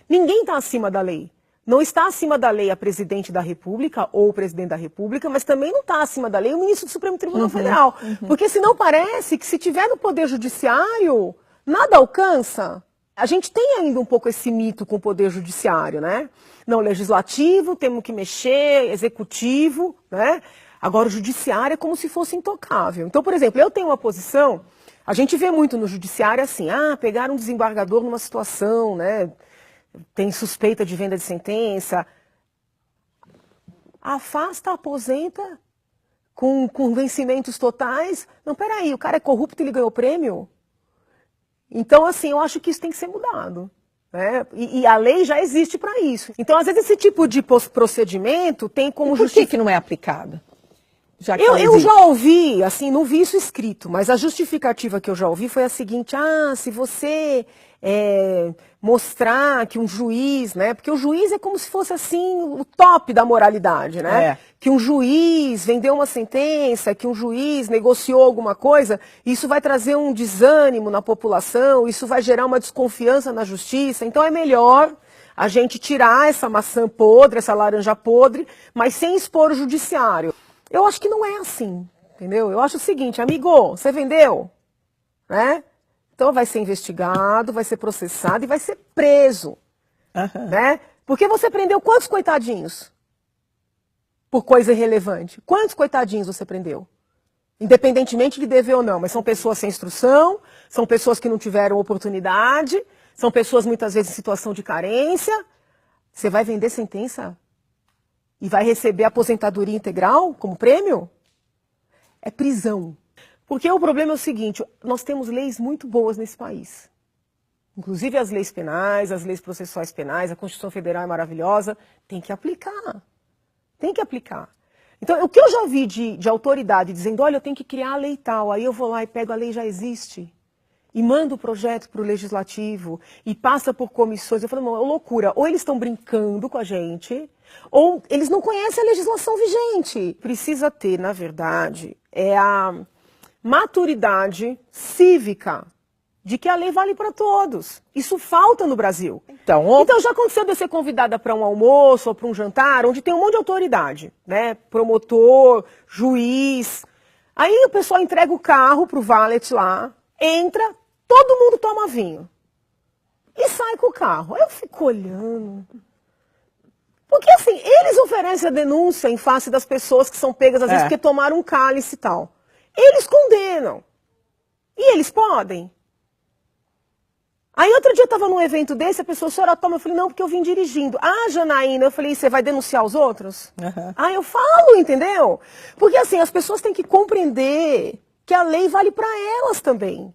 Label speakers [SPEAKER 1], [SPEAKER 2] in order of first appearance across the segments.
[SPEAKER 1] Ninguém está acima da lei. Não está acima da lei a presidente da República ou o presidente da República, mas também não está acima da lei o ministro do Supremo Tribunal Federal. Porque senão parece que se tiver no Poder Judiciário, nada alcança. A gente tem ainda um pouco esse mito com o Poder Judiciário, né? Não, legislativo, temos que mexer, executivo, né? Agora o judiciário é como se fosse intocável. Então, por exemplo, eu tenho uma posição, a gente vê muito no judiciário assim, pegaram um desembargador numa situação, né? Tem suspeita de venda de sentença, afasta, aposenta, com vencimentos totais. Não, peraí, o cara é corrupto e ele ganhou prêmio? Então, assim, eu acho que isso tem que ser mudado, né? E a lei já existe para isso. Então, às vezes, esse tipo de procedimento tem como
[SPEAKER 2] justificativa. Por que não é aplicado?
[SPEAKER 1] Eu já ouvi, assim, não vi isso escrito, mas a justificativa que eu já ouvi foi a seguinte: se você mostrar que um juiz, né? Porque o juiz é como se fosse assim o top da moralidade, né? Que um juiz vendeu uma sentença, que um juiz negociou alguma coisa, isso vai trazer um desânimo na população, isso vai gerar uma desconfiança na justiça. Então é melhor a gente tirar essa maçã podre, essa laranja podre, mas sem expor o judiciário. Eu acho que não é assim, entendeu? Eu acho o seguinte, amigo, você vendeu, né? Então vai ser investigado, vai ser processado e vai ser preso, né? Porque você prendeu quantos coitadinhos? Por coisa irrelevante. Quantos coitadinhos você prendeu? Independentemente de dever ou não, mas são pessoas sem instrução, são pessoas que não tiveram oportunidade, são pessoas muitas vezes em situação de carência. Você vai vender sentença? E vai receber aposentadoria integral como prêmio? É prisão. Porque o problema é o seguinte, nós temos leis muito boas nesse país. Inclusive as leis penais, as leis processuais penais, a Constituição Federal é maravilhosa, tem que aplicar. Tem que aplicar. Então, o que eu já vi de autoridade dizendo, olha, eu tenho que criar a lei tal, aí eu vou lá e pego a lei já existe. E manda o projeto para o legislativo e passa por comissões. Eu falo, não, é loucura. Ou eles estão brincando com a gente, ou eles não conhecem a legislação vigente. Precisa ter, na verdade, a maturidade cívica de que a lei vale para todos. Isso falta no Brasil. Então já aconteceu de eu ser convidada para um almoço ou para um jantar, onde tem um monte de autoridade, né? Promotor, juiz. Aí o pessoal entrega o carro para o valet lá, entra, todo mundo toma vinho e sai com o carro. Aí eu fico olhando. Porque assim, eles oferecem a denúncia em face das pessoas que são pegas às vezes porque tomaram um cálice e tal. Eles condenam. E eles podem. Aí outro dia eu estava num evento desse, a pessoa, a senhora toma? Eu falei, não, porque eu vim dirigindo. Janaína, eu falei, você vai denunciar os outros? Eu falo, entendeu? Porque assim, as pessoas têm que compreender que a lei vale para elas também.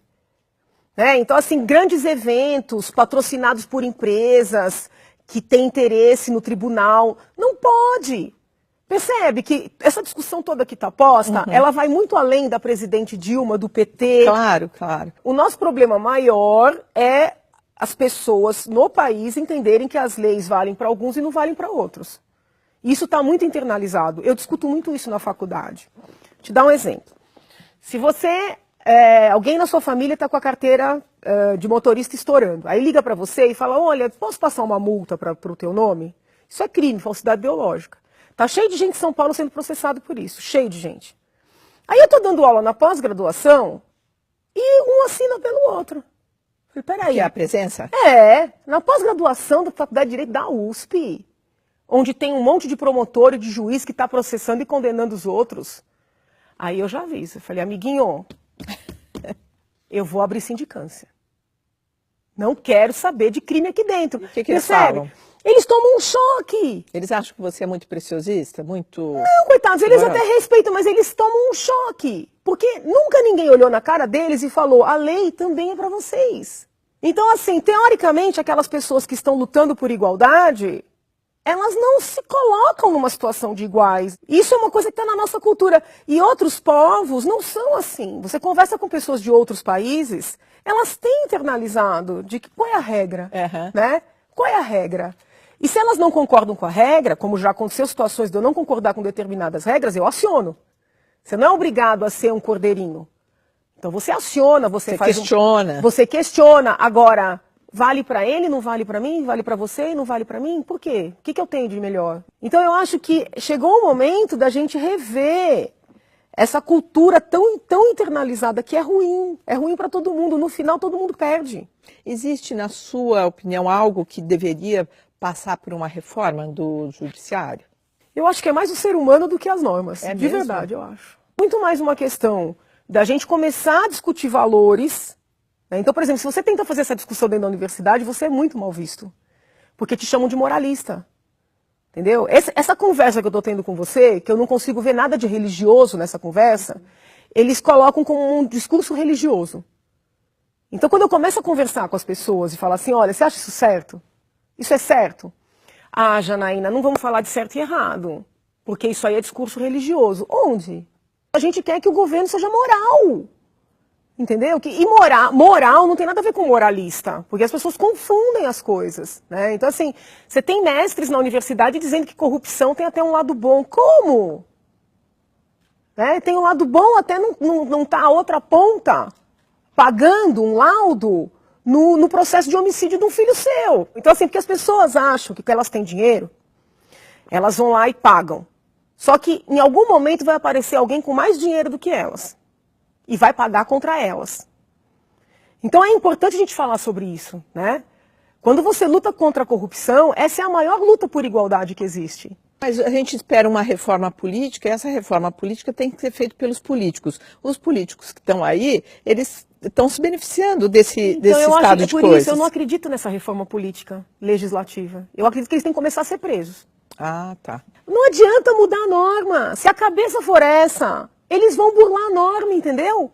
[SPEAKER 1] Então assim, grandes eventos patrocinados por empresas que têm interesse no tribunal, não pode. Percebe que essa discussão toda que está posta, ela vai muito além da presidente Dilma, do PT.
[SPEAKER 2] Claro, claro.
[SPEAKER 1] O nosso problema maior é as pessoas no país entenderem que as leis valem para alguns e não valem para outros. Isso está muito internalizado. Eu discuto muito isso na faculdade. Vou te dar um exemplo. Se você, alguém na sua família está com a carteira de motorista estourando, aí liga para você e fala, olha, posso passar uma multa para o teu nome? Isso é crime, falsidade biológica. Tá cheio de gente em São Paulo sendo processado por isso, cheio de gente. Aí eu estou dando aula na pós-graduação e um assina pelo outro. Falei, peraí.
[SPEAKER 2] Que é a presença?
[SPEAKER 1] Na pós-graduação da Faculdade de Direito da USP, onde tem um monte de promotor e de juiz que está processando e condenando os outros. Aí eu já aviso, eu falei, amiguinho, eu vou abrir sindicância. Não quero saber de crime aqui dentro.
[SPEAKER 2] O que eles falam?
[SPEAKER 1] Eles tomam um choque.
[SPEAKER 2] Eles acham que você é muito preciosista, muito...
[SPEAKER 1] Não, coitados, eles até respeitam, mas eles tomam um choque. Porque nunca ninguém olhou na cara deles e falou, a lei também é para vocês. Então, assim, teoricamente, aquelas pessoas que estão lutando por igualdade, elas não se colocam numa situação de iguais. Isso é uma coisa que está na nossa cultura. E outros povos não são assim. Você conversa com pessoas de outros países, elas têm internalizado de que qual é a regra, né? Qual é a regra? E se elas não concordam com a regra, como já aconteceu situações de eu não concordar com determinadas regras, eu aciono. Você não é obrigado a ser um cordeirinho. Então você aciona, você faz
[SPEAKER 2] questiona.
[SPEAKER 1] Você questiona. Agora, Vale para ele, não vale para mim? Vale para você e não vale para mim? Por quê? O que eu tenho de melhor? Então eu acho que chegou o momento da gente rever essa cultura tão internalizada que é ruim para todo mundo. No final todo mundo perde.
[SPEAKER 2] Existe, na sua opinião, algo que deveria passar por uma reforma do judiciário?
[SPEAKER 1] Eu acho que é mais o ser humano do que as normas.
[SPEAKER 2] É
[SPEAKER 1] de
[SPEAKER 2] mesmo?
[SPEAKER 1] verdade, eu acho. Muito mais uma questão da gente começar a discutir valores. Né? Então, por exemplo, se você tenta fazer essa discussão dentro da universidade, você é muito mal visto. Porque te chamam de moralista. Entendeu? Essa conversa que eu estou tendo com você, que eu não consigo ver nada de religioso nessa conversa, eles colocam como um discurso religioso. Então, quando eu começo a conversar com as pessoas e falar assim, olha, você acha isso certo? Isso é certo? Ah, Janaína, não vamos falar de certo e errado, porque isso aí é discurso religioso. Onde? A gente quer que o governo seja moral. Entendeu? E moral não tem nada a ver com moralista, porque as pessoas confundem as coisas. Né? Então, assim, você tem mestres na universidade dizendo que corrupção tem até um lado bom. Como? Né? Tem um lado bom até não tá a outra ponta pagando um laudo no processo de homicídio de um filho seu. Então, assim, porque as pessoas acham que elas têm dinheiro, elas vão lá e pagam. Só que em algum momento vai aparecer alguém com mais dinheiro do que elas. E vai pagar contra elas. Então é importante a gente falar sobre isso, né? Quando você luta contra a corrupção, essa é a maior luta por igualdade que existe.
[SPEAKER 2] Mas a gente espera uma reforma política, e essa reforma política tem que ser feita pelos políticos. Os políticos que estão aí, eles estão se beneficiando desse estado de coisas.
[SPEAKER 1] Por isso, eu não acredito nessa reforma política legislativa. Eu acredito que eles têm que começar a ser presos.
[SPEAKER 2] Ah, tá.
[SPEAKER 1] Não adianta mudar a norma. Se a cabeça for essa, eles vão burlar a norma, entendeu?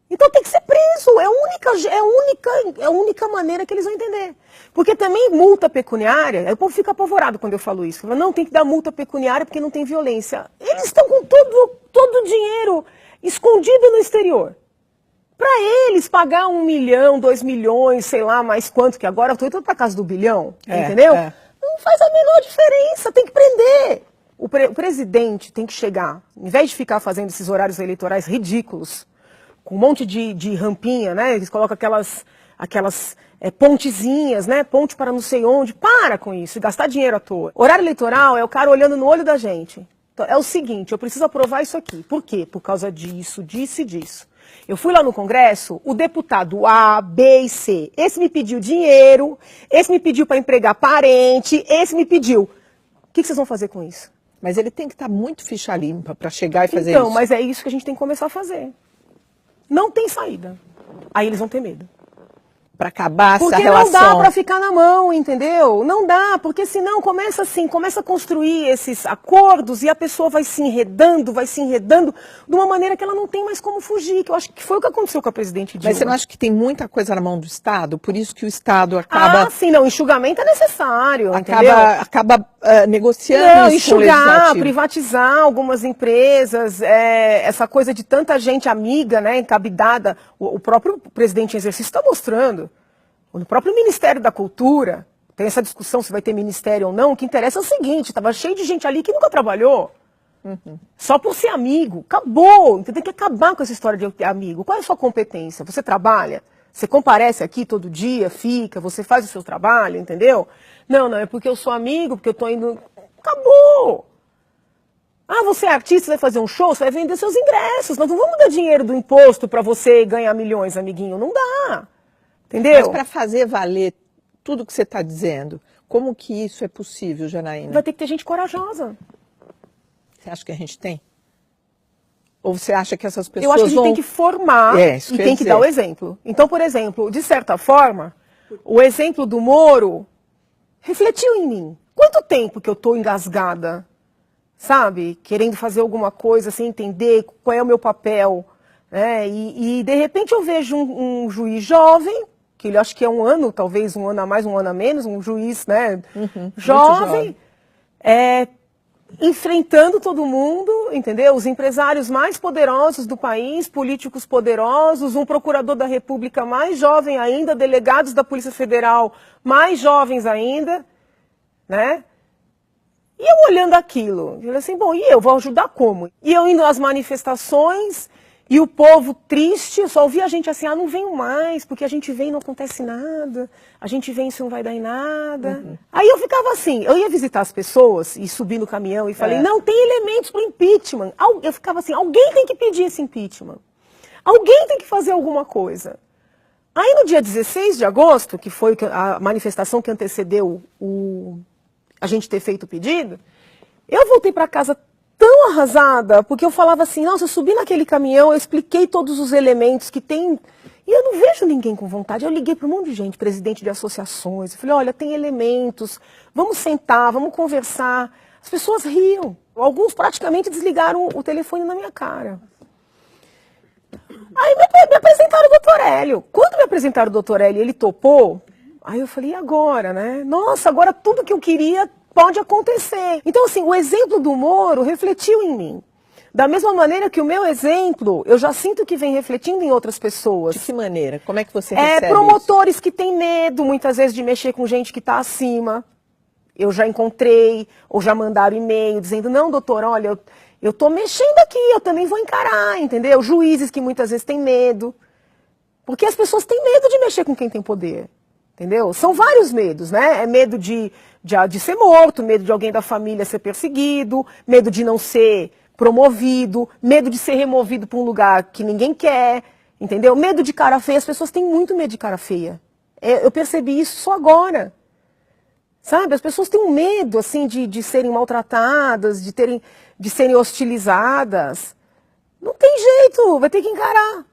[SPEAKER 1] Então tem que ser preso. É a única maneira que eles vão entender. Porque também multa pecuniária, o povo fica apavorado quando eu falo isso. Fala, não, tem que dar multa pecuniária porque não tem violência. Eles estão com todo o dinheiro escondido no exterior. Para eles pagar 1 milhão, 2 milhões, sei lá mais quanto, que agora eu estou indo para casa do bilhão, entendeu? Não faz a menor diferença, tem que prender. O presidente tem que chegar, em vez de ficar fazendo esses horários eleitorais ridículos, com um monte de rampinha, né? Eles colocam aquelas pontezinhas, né? Ponte para não sei onde. Para com isso, gastar dinheiro à toa. Horário eleitoral é o cara olhando no olho da gente. Então, é o seguinte, eu preciso aprovar isso aqui. Por quê? Por causa disso, disso e disso. Eu fui lá no Congresso, o deputado A, B e C. Esse me pediu dinheiro, esse me pediu para empregar parente, esse me pediu. O que vocês vão fazer com isso?
[SPEAKER 2] Mas ele tem que estar muito ficha limpa para chegar e fazer
[SPEAKER 1] então,
[SPEAKER 2] isso.
[SPEAKER 1] Mas é isso que a gente tem que começar a fazer. Não tem saída. Aí eles vão ter medo.
[SPEAKER 2] Para acabar essa
[SPEAKER 1] porque
[SPEAKER 2] relação.
[SPEAKER 1] Porque não dá para ficar na mão, entendeu? Não dá, porque senão começa a construir esses acordos e a pessoa vai se enredando de uma maneira que ela não tem mais como fugir, que eu acho que foi o que aconteceu com a presidente Dilma.
[SPEAKER 2] Mas você não acha que tem muita coisa na mão do Estado? Por isso que o Estado acaba...
[SPEAKER 1] Ah, sim, não, enxugamento é necessário, entendeu?
[SPEAKER 2] Acaba negociando
[SPEAKER 1] não,
[SPEAKER 2] isso
[SPEAKER 1] enxugar, privatizar algumas empresas, essa coisa de tanta gente amiga, né, encabidada, o próprio presidente em exercício está mostrando. No próprio Ministério da Cultura, tem essa discussão se vai ter ministério ou não, o que interessa é o seguinte, estava cheio de gente ali que nunca trabalhou, só por ser amigo, acabou, então tem que acabar com essa história de amigo. Qual é a sua competência? Você trabalha? Você comparece aqui todo dia, fica, você faz o seu trabalho, entendeu? Não, é porque eu sou amigo, porque eu estou indo... Acabou! Ah, você é artista, vai fazer um show, você vai vender seus ingressos, nós não vamos dar dinheiro do imposto para você ganhar milhões, amiguinho, não dá. Entendeu?
[SPEAKER 2] Mas para fazer valer tudo que você está dizendo, como que isso é possível, Janaína?
[SPEAKER 1] Vai ter que ter gente corajosa.
[SPEAKER 2] Você acha que a gente tem? Ou você acha que essas pessoas
[SPEAKER 1] Eu acho que a gente tem que formar e tem que dar o exemplo. Então, por exemplo, de certa forma, o exemplo do Moro refletiu em mim. Quanto tempo que eu estou engasgada, sabe? Querendo fazer alguma coisa sem entender qual é o meu papel. Né? E de repente eu vejo um juiz jovem, que ele acho que é 1 ano, talvez 1 ano a mais, 1 ano a menos, um juiz, né, jovem, enfrentando todo mundo, entendeu? Os empresários mais poderosos do país, políticos poderosos, um procurador da República mais jovem ainda, delegados da Polícia Federal mais jovens ainda, né? E eu olhando aquilo, eu falei assim, bom, e eu vou ajudar como? E eu indo às manifestações... E o povo triste, eu só ouvia a gente assim, não venho mais, porque a gente vem e não acontece nada, a gente vem e isso não vai dar em nada. Uhum. Aí eu ficava assim, eu ia visitar as pessoas e subi no caminhão e falei, não, tem elementos para o impeachment. Eu ficava assim, alguém tem que pedir esse impeachment. Alguém tem que fazer alguma coisa. Aí no dia 16 de agosto, que foi a manifestação que antecedeu a gente ter feito o pedido, eu voltei para casa tão arrasada, porque eu falava assim, nossa, eu subi naquele caminhão, eu expliquei todos os elementos que tem, e eu não vejo ninguém com vontade. Eu liguei para um monte de gente, presidente de associações, eu falei, olha, tem elementos, vamos sentar, vamos conversar. As pessoas riam, alguns praticamente desligaram o telefone na minha cara. Aí me apresentaram o doutor Hélio. Quando me apresentaram o doutor Hélio, ele topou, aí eu falei, e agora, né? Nossa, agora tudo que eu queria pode acontecer. Então, assim, o exemplo do Moro refletiu em mim. Da mesma maneira que o meu exemplo, eu já sinto que vem refletindo em outras pessoas.
[SPEAKER 2] De que maneira? Como é que você recebe
[SPEAKER 1] promotores
[SPEAKER 2] isso?
[SPEAKER 1] Que têm medo, muitas vezes, de mexer com gente que está acima. Eu já encontrei, ou já mandaram e-mail dizendo, não, doutor, olha, eu estou mexendo aqui, eu também vou encarar, entendeu? Juízes que muitas vezes têm medo. Porque as pessoas têm medo de mexer com quem tem poder. Entendeu? São vários medos, né? É medo de ser morto, medo de alguém da família ser perseguido, medo de não ser promovido, medo de ser removido para um lugar que ninguém quer, entendeu? Medo de cara feia, as pessoas têm muito medo de cara feia. Eu percebi isso só agora. Sabe? As pessoas têm um medo, assim, de serem maltratadas, de serem hostilizadas. Não tem jeito, vai ter que encarar.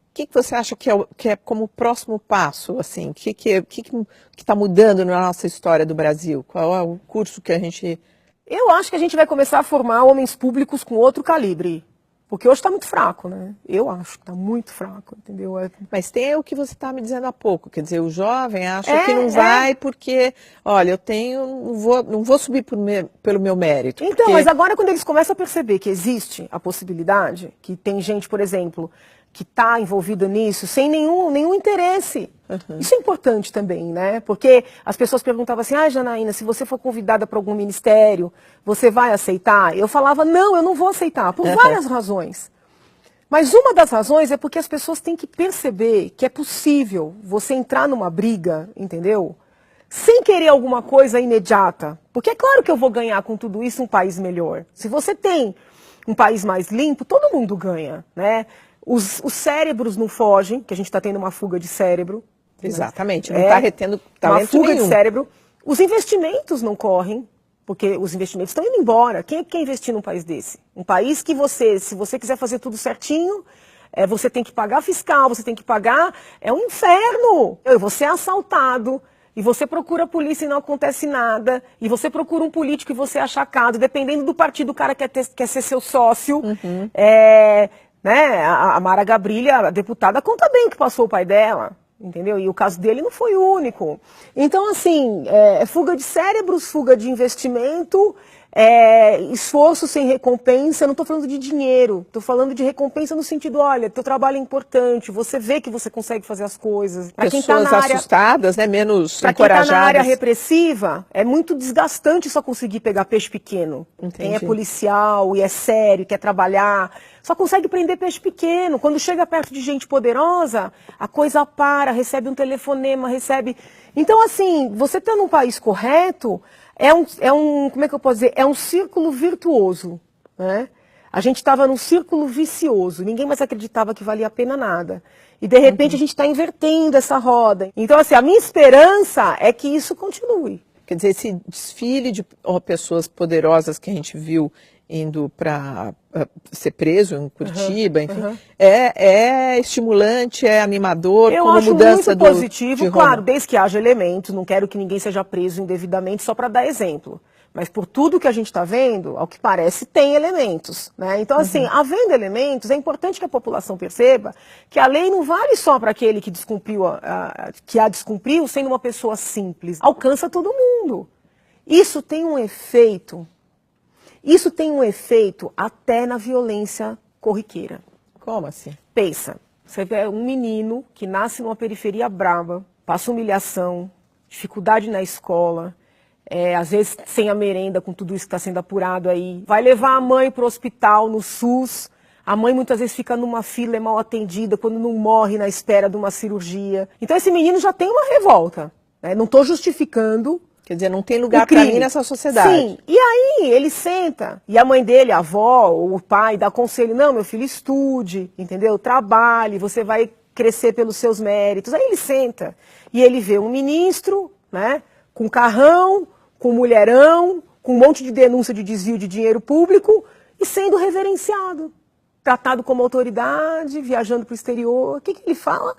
[SPEAKER 2] O que você acha que é como próximo passo, assim? O que está mudando na nossa história do Brasil? Qual é o curso que a gente...
[SPEAKER 1] Eu acho que a gente vai começar a formar homens públicos com outro calibre. Porque hoje está muito fraco, né? Eu acho que está muito fraco, entendeu?
[SPEAKER 2] Mas tem o que você está me dizendo há pouco, quer dizer, o jovem acha que não vai porque, olha, não vou subir pelo meu mérito.
[SPEAKER 1] Então, porque... mas agora quando eles começam a perceber que existe a possibilidade, que tem gente, por exemplo, que está envolvida nisso sem nenhum interesse. Uhum. Isso é importante também, né? Porque as pessoas perguntavam assim, Janaína, se você for convidada para algum ministério, você vai aceitar? Eu falava, não, eu não vou aceitar, por várias razões. Mas uma das razões é porque as pessoas têm que perceber que é possível você entrar numa briga, entendeu? Sem querer alguma coisa imediata. Porque é claro que eu vou ganhar com tudo isso um país melhor. Se você tem um país mais limpo, todo mundo ganha, né? Os cérebros não fogem, que a gente está tendo uma fuga de cérebro.
[SPEAKER 2] Exatamente, não está retendo talento
[SPEAKER 1] uma fuga
[SPEAKER 2] nenhum.
[SPEAKER 1] De cérebro. Os investimentos não correm, porque os investimentos estão indo embora. Quem quer investir num país desse? Um país que se você quiser fazer tudo certinho, você tem que pagar fiscal, você tem que pagar, é um inferno. Você é assaltado, e você procura a polícia e não acontece nada, e você procura um político e você é achacado, dependendo do partido o cara quer ser seu sócio. Uhum. Né? A Mara Gabrilha, a deputada, conta bem o que passou o pai dela, entendeu? E o caso dele não foi o único. Então, assim, fuga de cérebros, fuga de investimento, esforço sem recompensa. Eu não estou falando de dinheiro, estou falando de recompensa no sentido, olha, teu trabalho é importante, você vê que você consegue fazer as coisas.
[SPEAKER 2] Pessoas assustadas, né? Menos
[SPEAKER 1] pra
[SPEAKER 2] encorajadas.
[SPEAKER 1] Para quem está na área repressiva, é muito desgastante só conseguir pegar peixe pequeno. Entendi. Quem é policial e é sério, quer trabalhar, só consegue prender peixe pequeno. Quando chega perto de gente poderosa, a coisa para, recebe um telefonema, recebe... Então, assim, você está num país correto... como é que eu posso dizer? É um círculo virtuoso, né? A gente estava num círculo vicioso, ninguém mais acreditava que valia a pena nada. E de repente a gente está invertendo essa roda. Então, assim, a minha esperança é que isso continue.
[SPEAKER 2] Quer dizer, esse desfile de pessoas poderosas que a gente viu indo para ser preso em Curitiba, enfim, é estimulante, é animador,
[SPEAKER 1] eu
[SPEAKER 2] como
[SPEAKER 1] acho
[SPEAKER 2] mudança
[SPEAKER 1] muito positivo, claro, desde que haja elementos, não quero que ninguém seja preso indevidamente só para dar exemplo. Mas por tudo que a gente está vendo, ao que parece, tem elementos, né? Então, assim, havendo elementos, é importante que a população perceba que a lei não vale só para aquele que descumpriu, que a descumpriu, sendo uma pessoa simples. Alcança todo mundo. Isso tem um efeito até na violência corriqueira.
[SPEAKER 2] Como assim?
[SPEAKER 1] Pensa, você vê um menino que nasce numa periferia brava, passa humilhação, dificuldade na escola, às vezes sem a merenda com tudo isso que está sendo apurado aí, vai levar a mãe para o hospital no SUS, A mãe muitas vezes fica numa fila, é mal atendida, quando não morre na espera de uma cirurgia. Então esse menino já tem uma revolta, né? Não estou justificando.
[SPEAKER 2] Quer dizer, não tem lugar para mim nessa sociedade.
[SPEAKER 1] Sim, e aí ele senta, e a mãe dele, a avó, ou o pai, dá conselho, não, meu filho, estude, entendeu? Trabalhe, você vai crescer pelos seus méritos. Aí ele senta, e ele vê um ministro, né, com carrão, com mulherão, com um monte de denúncia de desvio de dinheiro público, e sendo reverenciado, tratado como autoridade, viajando para o exterior. O que ele fala?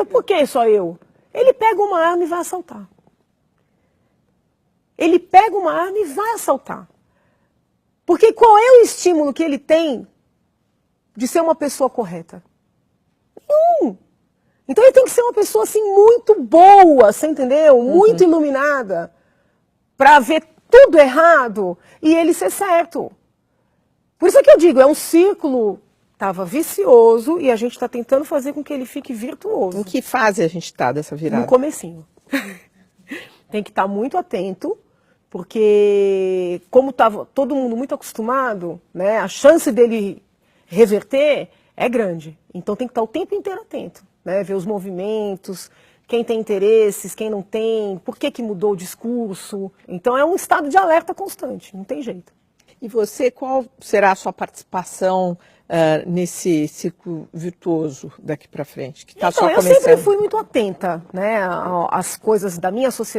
[SPEAKER 1] Por que só eu? Ele pega uma arma e vai assaltar. Ele pega uma arma e vai assaltar. Porque qual é o estímulo que ele tem de ser uma pessoa correta? Nenhum. Então ele tem que ser uma pessoa assim muito boa, você entendeu? Muito iluminada, para ver tudo errado e ele ser certo. Por isso é que eu digo, é um círculo, estava vicioso e a gente está tentando fazer com que ele fique virtuoso.
[SPEAKER 2] Em que fase a gente está dessa virada?
[SPEAKER 1] No comecinho. Tem que estar muito atento, porque como estava todo mundo muito acostumado, né, a chance dele reverter é grande. Então tem que estar o tempo inteiro atento, né, ver os movimentos, quem tem interesses, quem não tem, por que mudou o discurso. Então é um estado de alerta constante, não tem jeito.
[SPEAKER 2] E você, qual será a sua participação nesse ciclo virtuoso daqui para frente? Que está só começando?
[SPEAKER 1] Eu sempre fui muito atenta, né, às coisas da minha sociedade.